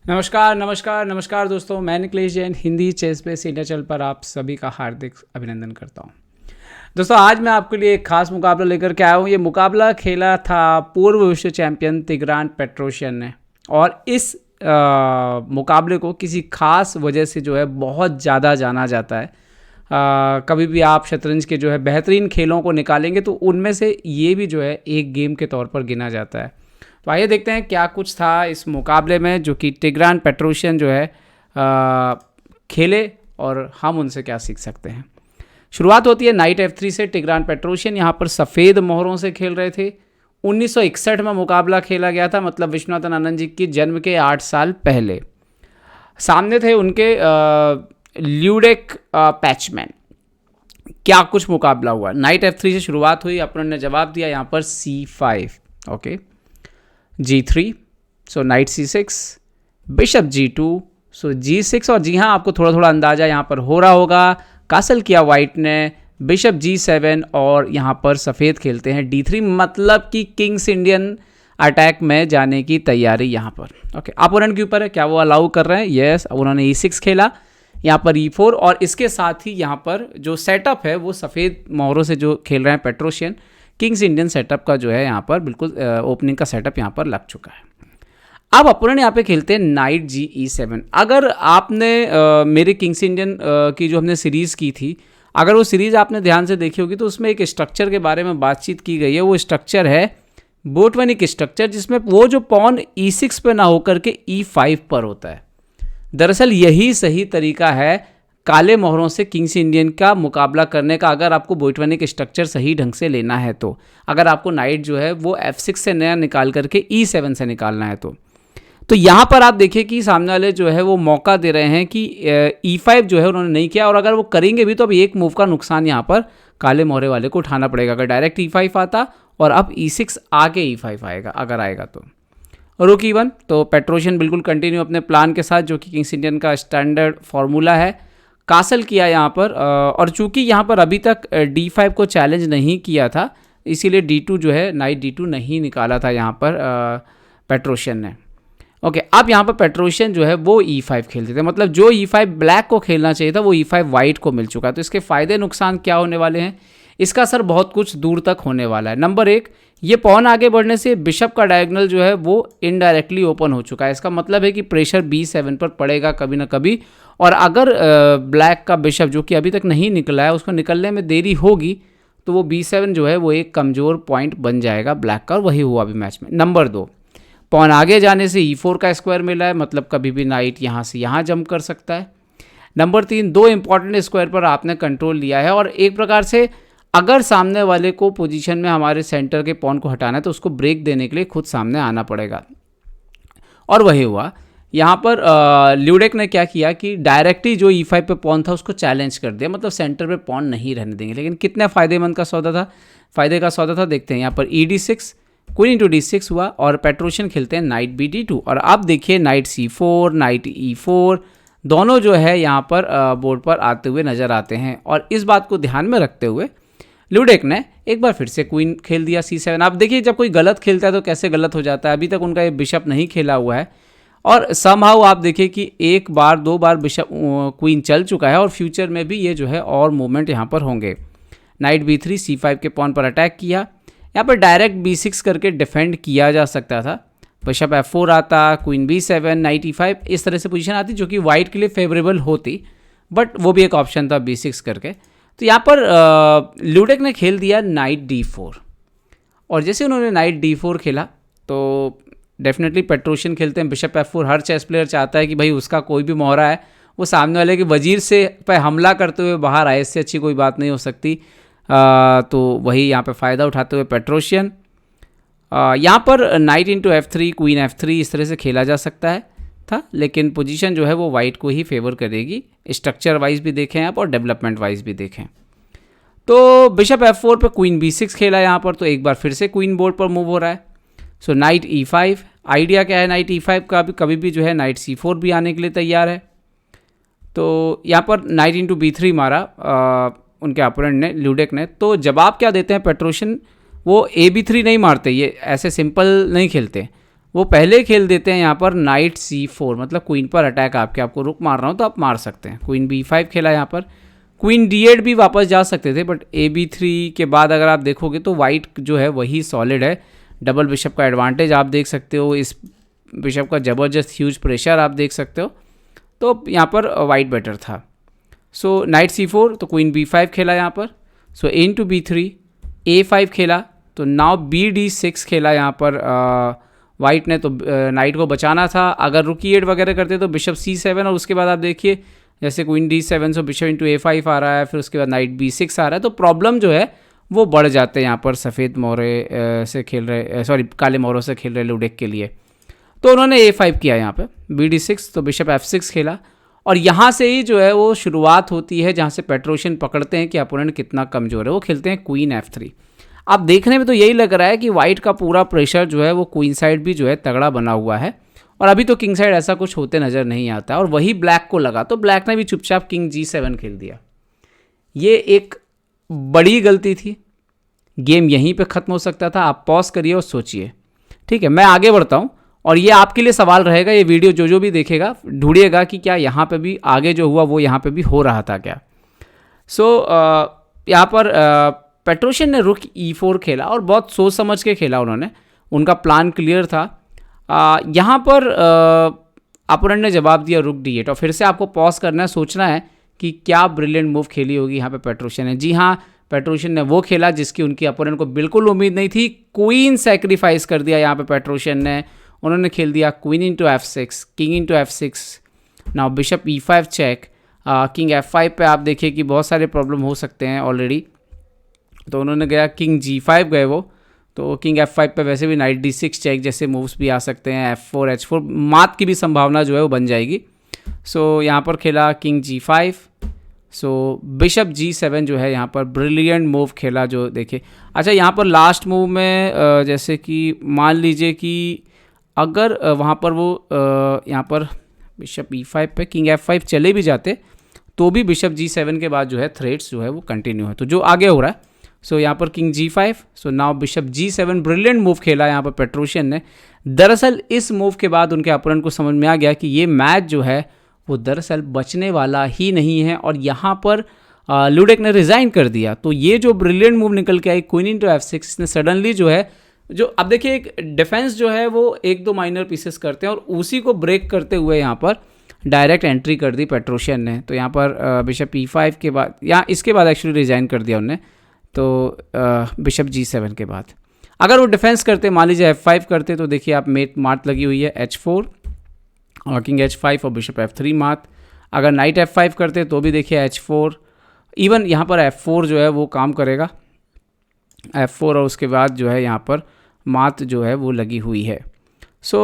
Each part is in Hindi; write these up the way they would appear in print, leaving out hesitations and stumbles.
नमस्कार नमस्कार नमस्कार दोस्तों, मैं Nikhilesh Jain Hindi chess base India channel पर आप सभी का हार्दिक अभिनंदन करता हूं। दोस्तों, आज मैं आपके लिए एक खास मुकाबला लेकर के आया हूं। ये मुकाबला खेला था पूर्व विश्व चैंपियन तिग्रान पेट्रोशियन ने, और इस मुकाबले को किसी खास वजह से जो है बहुत ज़्यादा जाना जाता है। कभी भी आप शतरंज के जो है बेहतरीन खेलों को निकालेंगे तो उनमें से ये भी जो है एक गेम के तौर पर गिना जाता है। तो आइए देखते हैं क्या कुछ था इस मुकाबले में जो कि तिग्रान पेट्रोशियन जो है खेले और हम उनसे क्या सीख सकते हैं। शुरुआत होती है नाइट F3 से। तिग्रान पेट्रोशियन यहाँ पर सफ़ेद मोहरों से खेल रहे थे। 1961 में मुकाबला खेला गया था, मतलब विश्वनाथन आनंद जी की जन्म के 8 साल पहले। सामने थे उनके ल्यूडेक पैचमैन। क्या कुछ मुकाबला हुआ। नाइट F3 से शुरुआत हुई, अपोनेंट ने जवाब दिया यहाँ पर C5, ओके, G3, सो नाइट C6, बिशप G2, सो G6, और जी हाँ, आपको थोड़ा थोड़ा अंदाजा यहाँ पर हो रहा होगा। कासल किया वाइट ने, बिशप G7, और यहाँ पर सफ़ेद खेलते हैं D3, मतलब कि किंग्स इंडियन अटैक में जाने की तैयारी यहाँ पर। ओके, अपोनेंट के ऊपर है क्या वो अलाउ कर रहे हैं। यस, उन्होंने E6 खेला, यहाँ पर E4, और इसके साथ ही यहाँ पर जो सेटअप है वो सफ़ेद मोहरों से जो खेल रहे हैं पेट्रोशियन, किंग्स इंडियन सेटअप का जो है यहाँ पर बिल्कुल ओपनिंग का सेटअप यहाँ पर लग चुका है। अब अपोनेंट यहाँ पे खेलते हैं नाइट GE7। अगर आपने मेरे किंग्स इंडियन की जो हमने सीरीज़ की थी, अगर वो सीरीज़ आपने ध्यान से देखी होगी तो उसमें एक स्ट्रक्चर के बारे में बातचीत की गई है। वो स्ट्रक्चर है बोटवेनिक स्ट्रक्चर, जिसमें वो जो पॉन E6 पे ना होकर के E5 पर होता है। दरअसल यही सही तरीका है काले मोहरों से किंग्स इंडियन का मुकाबला करने का, अगर आपको बोटवेनिक स्ट्रक्चर सही ढंग से लेना है तो। अगर आपको नाइट जो है वो F6 से नया निकाल करके E7 से निकालना है तो यहाँ पर आप देखिए कि सामने वाले जो है वो मौका दे रहे हैं कि E5 जो है उन्होंने नहीं किया, और अगर वो करेंगे भी तो अब एक मूव का नुकसान यहाँ पर काले मोहरे वाले को उठाना पड़ेगा। अगर डायरेक्ट E5 आता और अब E6 आके E5 आएगा, अगर आएगा तो रुक E1, तो पेट्रोशियन बिल्कुल कंटिन्यू अपने प्लान के साथ, जो कि किंग्स इंडियन का स्टैंडर्ड फार्मूला है। कासल किया यहाँ पर, और चूंकि यहाँ पर अभी तक D5 को चैलेंज नहीं किया था, इसीलिए D2 जो है नाइट D2 नहीं निकाला था यहाँ पर पेट्रोशियन ने। ओके, अब यहाँ पर पेट्रोशियन जो है वो E5 खेलते थे, मतलब जो E5 ब्लैक को खेलना चाहिए था वो E5 वाइट को मिल चुका है। तो इसके फ़ायदे नुकसान क्या होने वाले हैं, इसका असर बहुत कुछ दूर तक होने वाला है। नंबर 1, ये पॉन आगे बढ़ने से बिशप का डायगोनल जो है वो इनडायरेक्टली ओपन हो चुका है। इसका मतलब है कि प्रेशर B7 पर पड़ेगा कभी ना कभी, और अगर ब्लैक का बिशप जो कि अभी तक नहीं निकला है उसको निकलने में देरी होगी तो वो B7 जो है वो एक कमज़ोर पॉइंट बन जाएगा ब्लैक का, और वही हुआ अभी मैच में। नंबर 2, पॉन आगे जाने से E4 का स्क्वायर मिला है, मतलब कभी भी नाइट यहाँ से यहाँ जंप कर सकता है। नंबर 3, 2 इंपॉर्टेंट स्क्वायर पर आपने कंट्रोल लिया है, और एक प्रकार से अगर सामने वाले को पोजीशन में हमारे सेंटर के पॉन को हटाना है तो उसको ब्रेक देने के लिए खुद सामने आना पड़ेगा, और वही हुआ। यहाँ पर ल्यूडेक ने क्या किया कि डायरेक्टली जो E5 पे पॉन था उसको चैलेंज कर दिया, मतलब सेंटर पे पॉन नहीं रहने देंगे। लेकिन कितना फ़ायदेमंद का सौदा था, फ़ायदे का सौदा था, देखते हैं। यहाँ पर ED6, क्वीन इंटू D6 हुआ, और पेट्रोशियन खेलते हैं नाइट BD2, और अब देखिए नाइट C4, नाइट E4 दोनों जो है यहाँ पर बोर्ड पर आते हुए नज़र आते हैं। और इस बात को ध्यान में रखते हुए ल्यूडेक ने एक बार फिर से क्वीन खेल दिया C7। आप देखिए जब कोई गलत खेलता है तो कैसे गलत हो जाता है। अभी तक उनका ये बिशप नहीं खेला हुआ है, और समहाउ आप देखिए कि एक बार 2 बार बिशप क्वीन चल चुका है, और फ्यूचर में भी ये जो है और मूवमेंट यहाँ पर होंगे। नाइट B3, C5 के पॉन पर अटैक किया। यहाँ पर डायरेक्ट B6 करके डिफेंड किया जा सकता था। बिशप F4 आता, क्वीन B7, नाइट E5, इस तरह से पोजीशन आती जो कि वाइट के लिए फेवरेबल होती, बट वो भी एक ऑप्शन था B6 करके। तो यहाँ पर ल्यूडेक ने खेल दिया नाइट D4, और जैसे उन्होंने नाइट D4 खेला तो डेफिनेटली पेट्रोशियन खेलते हैं बिशप F4। हर चेस प्लेयर चाहता है कि भाई उसका कोई भी मोहरा है वो सामने वाले के वजीर से पे हमला करते हुए बाहर आए, इससे अच्छी कोई बात नहीं हो सकती। तो वही यहाँ पे फ़ायदा उठाते हुए पेट्रोशियन यहाँ पर night into F3, queen F3 इस तरह से खेला जा सकता है था, लेकिन पोजीशन जो है वो वाइट को ही फेवर करेगी। स्ट्रक्चर वाइज भी देखें आप और डेवलपमेंट वाइज भी देखें। तो बिशप F4 पे क्वीन B6 खेला यहाँ पर, तो एक बार फिर से क्वीन बोर्ड पर मूव हो रहा है। सो नाइट E5, आइडिया क्या है नाइट E5 का, भी कभी भी जो है नाइट C4 भी आने के लिए तैयार है। तो यहाँ पर नाइट इंटू B3 मारा उनके अपोनेंट ने, ल्यूडेक ने। तो जवाब क्या देते हैं पेट्रोशियन, वो AB3 नहीं मारते, ये ऐसे सिंपल नहीं खेलते, वो पहले खेल देते हैं यहाँ पर नाइट C4, मतलब क्वीन पर अटैक आपको रुक मार रहा हूँ तो आप मार सकते हैं। क्वीन B5 खेला यहाँ पर, क्वीन D8 भी वापस जा सकते थे, बट AB3 के बाद अगर आप देखोगे तो वाइट जो है वही सॉलिड है। डबल बिशप का एडवांटेज आप देख सकते हो, इस बिशप का ज़बरदस्त ह्यूज प्रेशर आप देख सकते हो, तो यहाँ पर वाइट बेटर था। सो नाइट C4 तो क्वीन B5 खेला यहाँ पर, सो into B3, A5 खेला, तो नाउ BD6 खेला यहाँ पर वाइट ने, तो नाइट को बचाना था। अगर रुक E8 वगैरह करते तो बिशप C7, और उसके बाद आप देखिए जैसे क्वीन D7, सो बिशप इंटू A5 आ रहा है, फिर उसके बाद नाइट B6 आ रहा है, तो प्रॉब्लम जो है वो बढ़ जाते हैं यहाँ पर सफ़ेद मोहरे से खेल रहे, सॉरी काले मोहरों से खेल रहे लुडेक के लिए। तो उन्होंने A5 किया यहाँ पे, BD6, तो बिशप F6 खेला, और यहाँ से ही जो है वो शुरुआत होती है जहाँ से पेट्रोशियन पकड़ते हैं कि अपोनेंट कितना कमज़ोर है। वो खेलते हैं क्वीन F3। अब देखने में तो यही लग रहा है कि वाइट का पूरा प्रेशर जो है वो क्वीन साइड भी जो है तगड़ा बना हुआ है, और अभी तो किंग साइड ऐसा कुछ होते नज़र नहीं आता, और वही ब्लैक को लगा, तो ब्लैक ने भी चुपचाप किंग G7 खेल दिया। ये एक बड़ी गलती थी, गेम यहीं पे ख़त्म हो सकता था। आप पॉज करिए और सोचिए, ठीक है। मैं आगे बढ़ता हूँ, और ये आपके लिए सवाल रहेगा, ये वीडियो जो भी देखेगा ढूंढिएगा कि क्या यहाँ पे भी आगे जो हुआ वो यहाँ पे भी हो रहा था क्या। सो यहाँ पर पेट्रोशियन ने रुक E4 खेला, और बहुत सोच समझ के खेला उन्होंने, उनका प्लान क्लियर था। यहाँ पर अपोनेंट ने जवाब दिया रुक D8, और फिर से आपको पॉज करना है, सोचना है कि क्या ब्रिलियंट मूव खेली होगी यहाँ पे पेट्रोशियन ने। जी हाँ, पेट्रोशियन ने वो खेला जिसकी उनकी अपोनेंट को बिल्कुल उम्मीद नहीं थी। क्वीन सेक्रीफाइस कर दिया यहाँ पे पेट्रोशियन ने। उन्होंने खेल दिया queen into F6, king into F6, now bishop E5 check, king F5 पे आप देखिए कि बहुत सारे प्रॉब्लम हो सकते हैं ऑलरेडी, तो उन्होंने गया किंग G5 गए वो, तो किंग F5 पे वैसे भी नाइट D6 चेक जैसे मूव्स भी आ सकते हैं, F4 H4 मात की भी संभावना जो है वो बन जाएगी। सो यहाँ पर खेला किंग G5, सो बिशप G7 जो है यहाँ पर ब्रिलियंट मूव खेला जो देखिए। अच्छा, यहाँ पर लास्ट मूव में जैसे कि मान लीजिए कि अगर वहाँ पर वो यहाँ पर बिशप E5 पे किंग F5 चले भी जाते तो भी बिशप G7 के बाद जो है थ्रेड्स जो है वो कंटिन्यू है, तो जो आगे हो रहा है। सो यहाँ पर king G5, so now bishop G7, brilliant move खेला यहाँ पर पेट्रोशियन ने। दरअसल इस मूव के बाद उनके अपोनेंट को समझ में आ गया कि ये मैच जो है वो दरअसल बचने वाला ही नहीं है, और यहाँ पर लुडेक ने रिज़ाइन कर दिया। तो ये जो ब्रिलियंट मूव निकल के आई क्वीन इंटू F6, इसने सडनली जो है जो अब देखिए एक डिफेंस जो है वो एक दो माइनर पीसेस करते हैं, और उसी को ब्रेक करते हुए यहाँ पर डायरेक्ट एंट्री कर दी पेट्रोशियन ने। तो यहाँ पर बिशप E5 के बाद, यहाँ इसके बाद एक्चुअली रिज़ाइन कर दिया उनने, तो बिशप G7 के बाद अगर वो डिफेंस करते, मान लीजिए F5 करते, तो देखिए आप मात लगी हुई है H4 और किंग H5 और बिशप F3 मात। अगर नाइट F5 करते तो भी देखिए H4, इवन यहाँ पर F4 जो है वो काम करेगा, F4, और उसके बाद जो है यहाँ पर मात जो है वो लगी हुई है। सो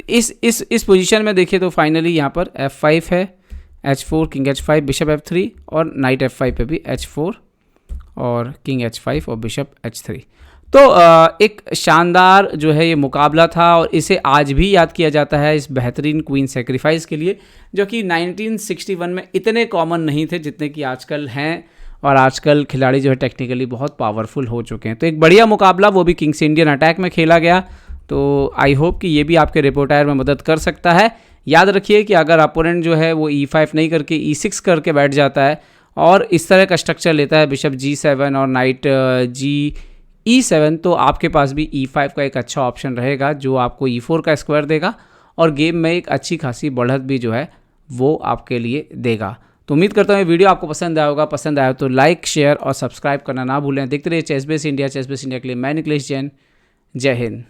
इस पोजीशन में देखिए तो फाइनली यहाँ पर F5 है, H4, king H5, bishop F3, और नाइट F5 पे भी H4 और किंग H5 और बिशप H3। तो एक शानदार जो है ये मुकाबला था, और इसे आज भी याद किया जाता है इस बेहतरीन क्वीन सेक्रीफाइस के लिए, जो कि 1961 में इतने कॉमन नहीं थे जितने कि आजकल हैं, और आजकल खिलाड़ी जो है टेक्निकली बहुत पावरफुल हो चुके हैं। तो एक बढ़िया मुकाबला, वो भी किंग्स इंडियन अटैक में खेला गया। तो आई होप कि ये भी आपके रिपोर्टायर में मदद कर सकता है। याद रखिए कि अगर अपोनेंट जो है वो E5 नहीं करके E6 करके बैठ जाता है और इस तरह का स्ट्रक्चर लेता है बिशप G7 और नाइट E7, तो आपके पास भी E5 का एक अच्छा ऑप्शन रहेगा जो आपको E4 का स्क्वायर देगा, और गेम में एक अच्छी खासी बढ़त भी जो है वो आपके लिए देगा। तो उम्मीद करता हूँ ये वीडियो आपको पसंद आया होगा। पसंद आया तो लाइक, शेयर और सब्सक्राइब करना ना भूलें। देखते रहिए चेसबेस इंडिया। चेसबेस इंडिया के लिए मैं निखिलेश जैन, जय हिंद।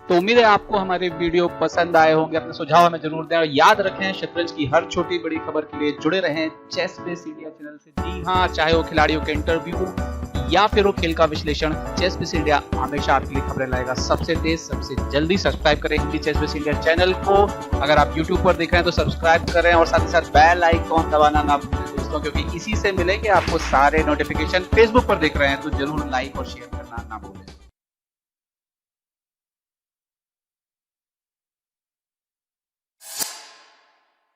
तो उम्मीद है आपको हमारे वीडियो पसंद आए होंगे। अपने सुझाव हमें जरूर दें, और याद रखें शतरंज की हर छोटी बड़ी खबर के लिए जुड़े रहें चेसबेस इंडिया चैनल से। जी हाँ, चाहे वो खिलाड़ियों के इंटरव्यू या फिर वो खेल का विश्लेषण, चेसबेस इंडिया हमेशा आपके लिए खबरें लाएगा सबसे तेज सबसे जल्दी। सब्सक्राइब करें हिंदी चेसबेस इंडिया चैनल को। अगर आप यूट्यूब पर देख रहे हैं तो सब्सक्राइब करें, और साथ ही साथ बेल आइकॉन दबाना ना भूलें दोस्तों, क्योंकि इसी से मिलेंगे आपको सारे नोटिफिकेशन। फेसबुक पर देख रहे हैं तो जरूर लाइक और शेयर करना ना भूलें।